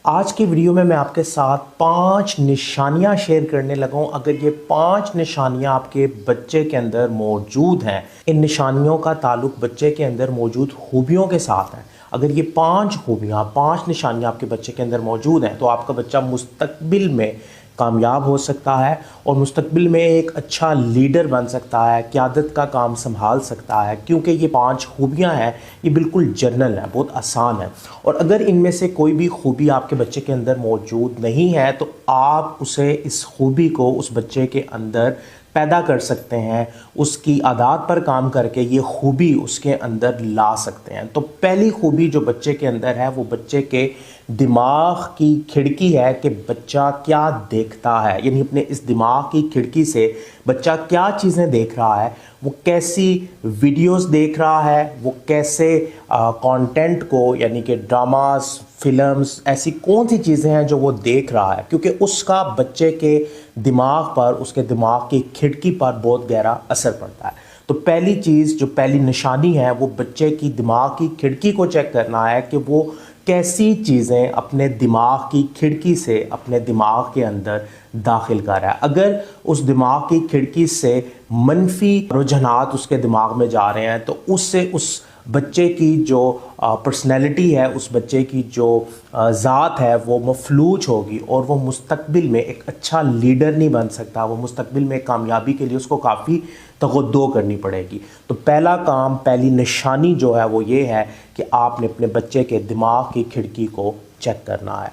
آج کی ویڈیو میں آپ کے ساتھ 5 نشانیاں شیئر کرنے لگا ہوں۔ اگر یہ 5 نشانیاں آپ کے بچے کے اندر موجود ہیں، ان نشانیوں کا تعلق بچے کے اندر موجود خوبیوں کے ساتھ ہے، اگر یہ 5 خوبیاں 5 نشانیاں آپ کے بچے کے اندر موجود ہیں تو آپ کا بچہ مستقبل میں کامیاب ہو سکتا ہے اور مستقبل میں ایک اچھا لیڈر بن سکتا ہے، قیادت کا کام سنبھال سکتا ہے، کیونکہ یہ 5 خوبیاں ہیں، یہ بالکل جنرل ہیں، بہت آسان ہیں۔ اور اگر ان میں سے کوئی بھی خوبی آپ کے بچے کے اندر موجود نہیں ہے تو آپ اسے اس خوبی کو اس بچے کے اندر پیدا کر سکتے ہیں، اس کی عادات پر کام کر کے یہ خوبی اس کے اندر لا سکتے ہیں۔ تو پہلی خوبی جو بچے کے اندر ہے وہ بچے کے دماغ کی کھڑکی ہے کہ بچہ کیا دیکھتا ہے، یعنی اپنے اس دماغ کی کھڑکی سے بچہ کیا چیزیں دیکھ رہا ہے، وہ کیسی ویڈیوز دیکھ رہا ہے، وہ کیسے کانٹینٹ کو یعنی کہ ڈراماز، فلمز، ایسی کون سی چیزیں ہیں جو وہ دیکھ رہا ہے، کیونکہ اس کا بچے کے دماغ پر، اس کے دماغ کی کھڑکی پر بہت گہرا اثر پڑتا ہے۔ تو پہلی چیز جو پہلی نشانی ہے وہ بچے کی دماغ کی کھڑکی کو چیک کرنا ہے کہ وہ کیسی چیزیں اپنے دماغ کی کھڑکی سے اپنے دماغ کے اندر داخل کر رہا ہے۔ اگر اس دماغ کی کھڑکی سے منفی رجحانات اس کے دماغ میں جا رہے ہیں تو اس سے اس بچے کی جو پرسنالٹی ہے، اس بچے کی جو ذات ہے وہ مفلوج ہوگی اور وہ مستقبل میں ایک اچھا لیڈر نہیں بن سکتا، وہ مستقبل میں کامیابی کے لیے اس کو کافی تغدو کرنی پڑے گی۔ تو پہلا کام، پہلی نشانی جو ہے وہ یہ ہے کہ آپ نے اپنے بچے کے دماغ کی کھڑکی کو چیک کرنا ہے۔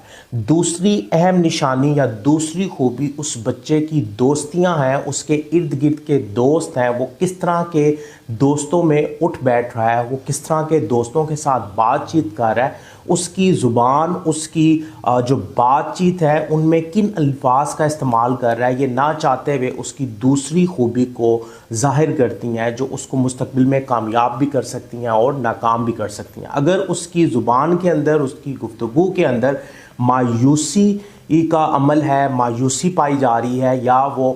دوسری اہم نشانی یا دوسری خوبی اس بچے کی دوستیاں ہیں، اس کے ارد گرد کے دوست ہیں، وہ کس طرح کے دوستوں میں اٹھ بیٹھ رہا ہے، وہ کس طرح کے دوستوں کے ساتھ بات چیت کر رہا ہے، اس کی زبان، اس کی جو بات چیت ہے ان میں کن الفاظ کا استعمال کر رہا ہے، یہ نہ چاہتے ہوئے اس کی دوسری خوبی کو ظاہر کرتی ہیں جو اس کو مستقبل میں کامیاب بھی کر سکتی ہیں اور ناکام بھی کر سکتی ہیں۔ اگر اس کی زبان کے اندر، اس کی گفتگو کے اندر مایوسی کا عمل ہے، مایوسی پائی جا رہی ہے، یا وہ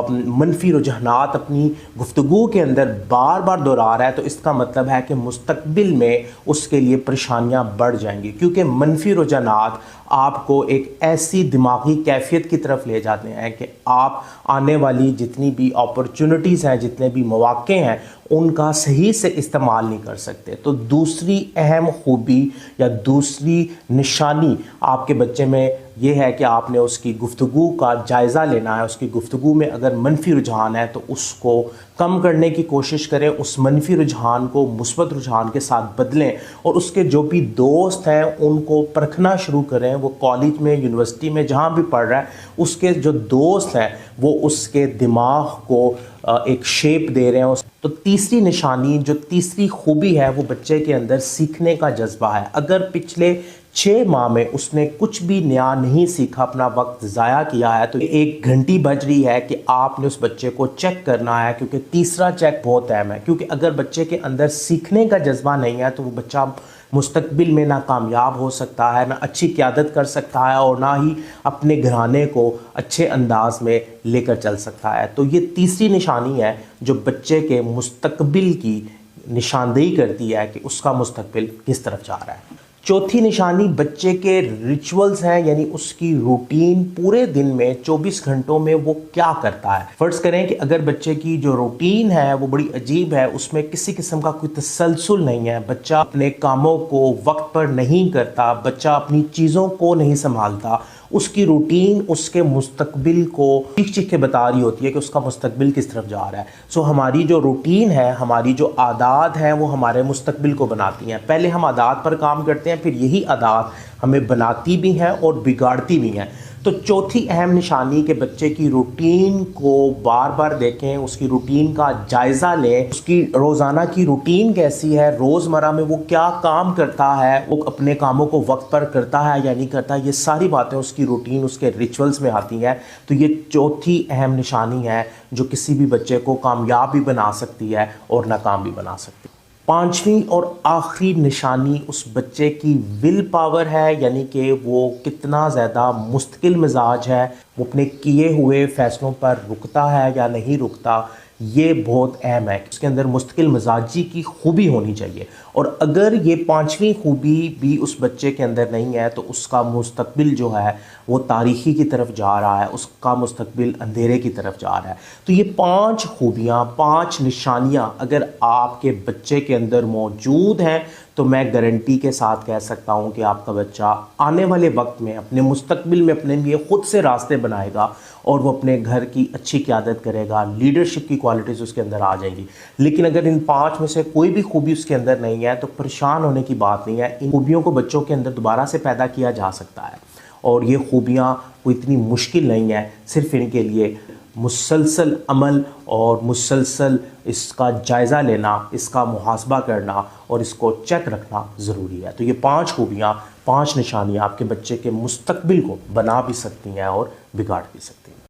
منفی رجحانات اپنی گفتگو کے اندر بار بار دہرا رہا ہے تو اس کا مطلب ہے کہ مستقبل میں اس کے لیے پریشانیاں بڑھ جائیں گی، کیونکہ منفی رجحانات آپ کو ایک ایسی دماغی کیفیت کی طرف لے جاتے ہیں کہ آپ آنے والی جتنی بھی اپرچونٹیز ہیں، جتنے بھی مواقع ہیں، ان کا صحیح سے استعمال نہیں کر سکتے۔ تو دوسری اہم خوبی یا دوسری نشانی آپ کے بچے میں یہ ہے کہ آپ نے اس کی گفتگو کا جائزہ لینا ہے۔ اس کی گفتگو میں اگر منفی رجحان ہے تو اس کو کم کرنے کی کوشش کریں، اس منفی رجحان کو مثبت رجحان کے ساتھ بدلیں، اور اس کے جو بھی دوست ہیں ان کو پرکھنا شروع کریں۔ وہ کالج میں، یونیورسٹی میں، جہاں بھی پڑھ رہا ہے، اس کے جو دوست ہیں وہ اس کے دماغ کو ایک شیپ دے رہے ہیں۔ تو تیسری نشانی، جو تیسری خوبی ہے وہ بچے کے اندر سیکھنے کا جذبہ ہے۔ اگر پچھلے 6 ماہ میں اس نے کچھ بھی نیا نہیں سیکھا، اپنا وقت ضائع کیا ہے، تو 1 گھنٹی بج رہی ہے کہ آپ نے اس بچے کو چیک کرنا ہے، کیونکہ تیسرا چیک بہت اہم ہے۔ کیونکہ اگر بچے کے اندر سیکھنے کا جذبہ نہیں ہے تو وہ بچہ مستقبل میں نہ کامیاب ہو سکتا ہے، نہ اچھی قیادت کر سکتا ہے، اور نہ ہی اپنے گھرانے کو اچھے انداز میں لے کر چل سکتا ہے۔ تو یہ تیسری نشانی ہے جو بچے کے مستقبل کی نشاندہی کرتی ہے کہ اس کا مستقبل کس طرف جا رہا ہے۔ چوتھی نشانی بچے کے ریچولز ہیں، یعنی اس کی روٹین، پورے دن میں 24 گھنٹوں میں وہ کیا کرتا ہے۔ فرض کریں کہ اگر بچے کی جو روٹین ہے وہ بڑی عجیب ہے، اس میں کسی قسم کا کوئی تسلسل نہیں ہے، بچہ اپنے کاموں کو وقت پر نہیں کرتا، بچہ اپنی چیزوں کو نہیں سنبھالتا، اس کی روٹین اس کے مستقبل کو چیخ چیخ کے بتا رہی ہوتی ہے کہ اس کا مستقبل کس طرف جا رہا ہے۔ سو ہماری جو روٹین ہے، ہماری جو عادات ہیں وہ ہمارے مستقبل کو بناتی ہیں۔ پہلے ہم عادات پر کام کرتے ہیں، پھر یہی عادات ہمیں بناتی بھی ہیں اور بگاڑتی بھی ہیں۔ تو چوتھی اہم نشانی کہ بچے کی روٹین کو بار بار دیکھیں، اس کی روٹین کا جائزہ لیں، اس کی روزانہ کی روٹین کیسی ہے، روزمرہ میں وہ کیا کام کرتا ہے، وہ اپنے کاموں کو وقت پر کرتا ہے یا نہیں کرتا، یہ ساری باتیں اس کی روٹین، اس کے ریچولز میں آتی ہیں۔ تو یہ چوتھی اہم نشانی ہے جو کسی بھی بچے کو کامیاب بھی بنا سکتی ہے اور ناکام بھی بنا سکتی ہے۔ پانچویں اور آخری نشانی اس بچے کی ول پاور ہے، یعنی کہ وہ کتنا زیادہ مستقل مزاج ہے، وہ اپنے کیے ہوئے فیصلوں پر رکتا ہے یا نہیں رکتا، یہ بہت اہم ہے. اس کے اندر مستقل مزاجی کی خوبی ہونی چاہیے, اور اگر یہ پانچویں خوبی بھی اس بچے کے اندر نہیں ہے تو اس کا مستقبل جو ہے وہ تاریکی کی طرف جا رہا ہے, اس کا مستقبل اندھیرے کی طرف جا رہا ہے. تو یہ 5 خوبیاں, 5 نشانیاں اگر آپ کے بچے کے اندر موجود ہیں تو میں گارنٹی کے ساتھ کہہ سکتا ہوں کہ آپ کا بچہ آنے والے وقت میں اپنے مستقبل میں اپنے لیے خود سے راستے بنائے گا, اور وہ اپنے گھر کی اچھی قیادت کرے گا, لیڈرشپ کی کوالٹیز اس کے اندر آ جائیں گی. لیکن اگر ان 5 میں سے کوئی بھی خوبی اس کے اندر نہیں ہے تو پریشان ہونے کی بات نہیں ہے. ان خوبیوں کو بچوں کے اندر دوبارہ سے پیدا کیا جا سکتا ہے, اور یہ خوبیاں کوئی اتنی مشکل نہیں ہے. صرف ان کے لیے مسلسل عمل اور مسلسل اس کا جائزہ لینا, اس کا محاسبہ کرنا اور اس کو چیک رکھنا ضروری ہے. تو یہ 5 خوبیاں, 5 نشانیاں آپ کے بچے کے مستقبل کو بنا بھی سکتی ہیں اور بگاڑ بھی سکتی ہیں.